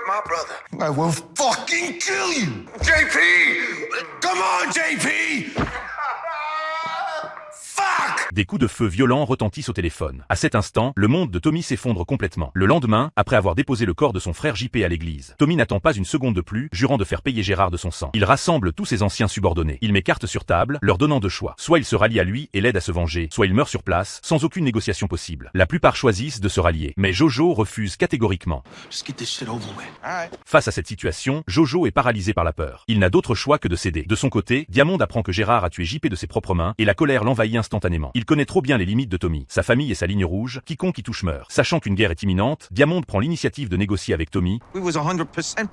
my brother. I will fucking kill you! JP! Come on, JP! Fuck! Des coups de feu violents retentissent au téléphone. À cet instant, le monde de Tommy s'effondre complètement. Le lendemain, après avoir déposé le corps de son frère JP à l'église, Tommy n'attend pas une seconde de plus, jurant de faire payer Gérard de son sang. Il rassemble tous ses anciens subordonnés. Il met carte sur table, leur donnant deux choix. Soit il se rallie à lui et l'aide à se venger, soit il meurt sur place, sans aucune négociation possible. La plupart choisissent de se rallier. Mais Jojo refuse catégoriquement. Just get this shit over with. All right. Face à cette situation, Jojo est paralysé par la peur. Il n'a d'autre choix que de céder. De son côté, Diamond apprend que Gérard a tué JP de ses propres mains et la colère l'envahit instantanément. Il connaît trop bien les limites de Tommy. Sa famille est sa ligne rouge, quiconque y touche meurt. Sachant qu'une guerre est imminente, Diamond prend l'initiative de négocier avec Tommy. We was 100%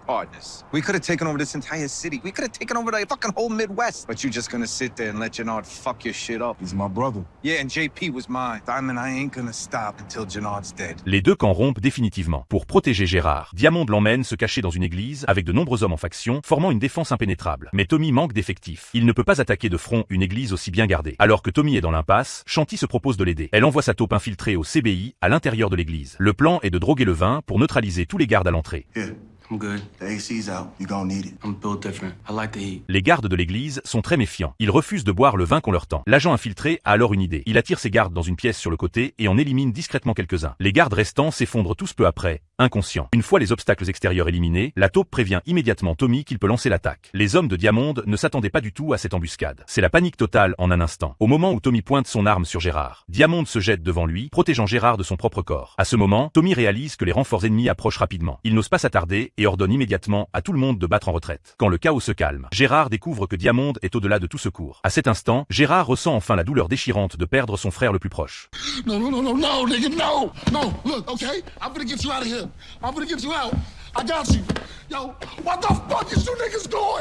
partners. We could have taken over this entire city. We could have taken over the fucking whole Midwest. But you're just gonna sit there and let Jannard fuck your shit up. He's my brother. Yeah, and JP was mine. Diamond, I ain't gonna stop until Jannard's dead. Les deux camps rompent définitivement. Pour protéger Gérard, Diamond l'emmène se cacher dans une église avec de nombreux hommes en faction, formant une défense impénétrable. Mais Tommy manque d'effectifs. Il ne peut pas attaquer de front une église aussi bien gardée. Alors que Tommy est dans l'impasse, Shanti se propose de l'aider. Elle envoie sa taupe infiltrée au CBI à l'intérieur de l'église. Le plan est de droguer le vin pour neutraliser tous les gardes à l'entrée. Here, I'm good. the AC's out. You're gonna need it. I'm built different. I like the heat. Les gardes de l'église sont très méfiants. Ils refusent de boire le vin qu'on leur tend. L'agent infiltré a alors une idée. Il attire ses gardes dans une pièce sur le côté et en élimine discrètement quelques-uns. Les gardes restants s'effondrent tous peu après, inconscients. Une fois les obstacles extérieurs éliminés, la taupe prévient immédiatement Tommy qu'il peut lancer l'attaque. Les hommes de Diamond ne s'attendaient pas du tout à cette embuscade. C'est la panique totale en un instant. Au moment où Tommy pointe son arme sur Gérard, Diamond se jette devant lui, protégeant Gérard de son propre corps. À ce moment, Tommy réalise que les renforts ennemis approchent rapidement. Il n'ose pas s'attarder et ordonne immédiatement à tout le monde de battre en retraite. Quand le chaos se calme, Gérard découvre que Diamond est au-delà de tout secours. À cet instant, Gérard ressent enfin la douleur déchirante de perdre son frère le plus proche. No, nigga, no! No, look, okay? I'm gonna get you out of here. I'm gonna get you out. I got you. Yo, what the fuck is you niggas doing?